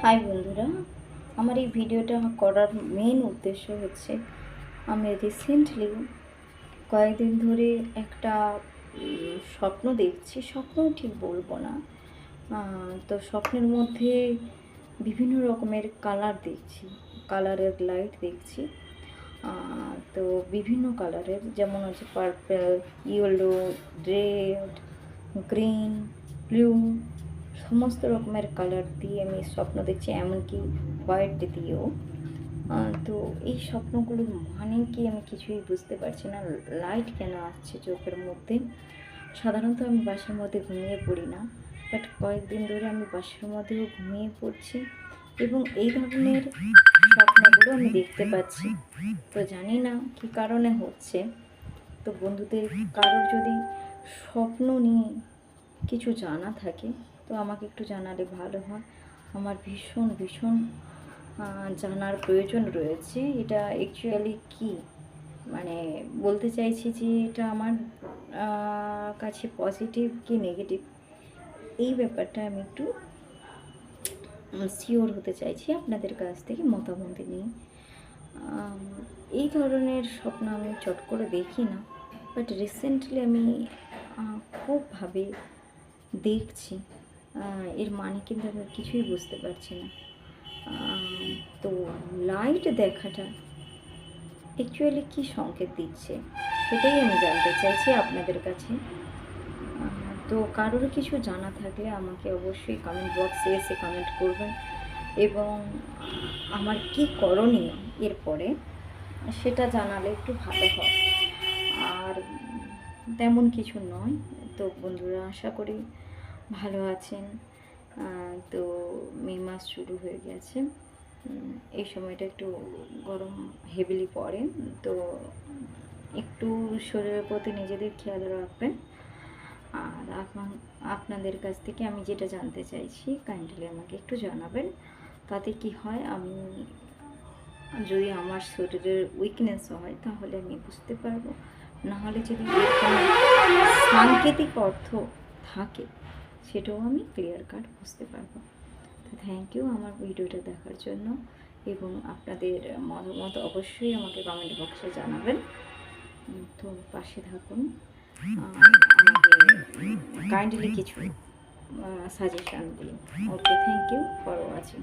High বন্ধুরা, আমার এই ভিডিওটা করার মেন উদ্দেশ্য হচ্ছে আমি রিসেন্টলি কয়েকদিন ধরে একটা স্বপ্ন দেখছি। স্বপ্ন ঠিক বলবো না, তো স্বপ্নের মধ্যে বিভিন্ন রকমের কালার দেখছি, কালারের লাইট দেখছি। তো বিভিন্ন কালারের, যেমন হচ্ছে purple, yellow, red, green, blue, সমস্ত রকমের কালার দিয়ে আমি স্বপ্ন দেখছি, এমনকি হোয়াইট দিয়েও। তো এই স্বপ্নগুলোর মানে কি আমি কিছুই বুঝতে পারছি না। লাইট কেন আসছে চোখের মধ্যে? সাধারণত আমি বাসার মধ্যে ঘুমিয়ে পড়ি না, বাট কয়েকদিন ধরে আমি বাসার মধ্যেও ঘুমিয়ে পড়ছি এবং এই ধরনের স্বপ্নগুলো আমি দেখতে পাচ্ছি। তো জানি না কী কারণে হচ্ছে। তো বন্ধুদের কারোর যদি স্বপ্ন নিয়ে কিছু জানা থাকে তো আমাকে একটু জানালে ভালো হয়। আমার ভীষণ ভীষণ জানার প্রয়োজন রয়েছে। এটা অ্যাকচুয়ালি কি, মানে বলতে চাইছি যে এটা আমার কাছে পজিটিভ কি নেগেটিভ, এই ব্যাপারটা আমি একটু শিওর হতে চাইছি আপনাদের কাছ থেকে মতামত নিয়ে। এই ধরনের স্বপ্ন আমি চট করে দেখি না, বাট রিসেন্টলি আমি খুবভাবে দেখছি। এর মানে কিন্তু আমি কিছুই বুঝতে পারছি না। তো লাইট দেখাটা অ্যাকচুয়ালি কী সংকেত দিচ্ছে সেটাই আমি জানতে চাইছি আপনাদের কাছে। তো কারোর কিছু জানা থাকলে আমাকে অবশ্যই কমেন্ট বক্সে এসে কমেন্ট করবেন এবং আমার কি করণীয় এরপরে সেটা জানালে একটু ভালো হয়। আর তেমন কিছু নয়। তো বন্ধুরা, আশা করি ভালো আছেন। তো মে মাস শুরু হয়ে গেছে, এই সময়টা একটু গরম হেভিলি পড়ে, তো একটু শরীরের প্রতি নিজেদের খেয়াল রাখবেন। আর আপনাদের কাছ থেকে আমি যেটা জানতে চাইছি কাইন্ডলি আমাকে একটু জানাবেন। তাতে কি হয়, আমি যদি আমার শরীরের উইকনেস হয় তাহলে আমি বুঝতে পারবো, নাহলে যদি এর কোনো সাংকেতিক অর্থ থাকে সেটাও আমি ক্লিয়ার কাট বুঝতে পারবো। তো থ্যাংক ইউ আমার ভিডিওটা দেখার জন্য, এবং আপনাদের মতামত অবশ্যই আমাকে কমেন্ট বক্সে জানাবেন। তো পাশে থাকুন, আমাকে কাইন্ডলি কিছু সাজেশান দিন। ওকে, থ্যাংক ইউ ফর ওয়াচিং।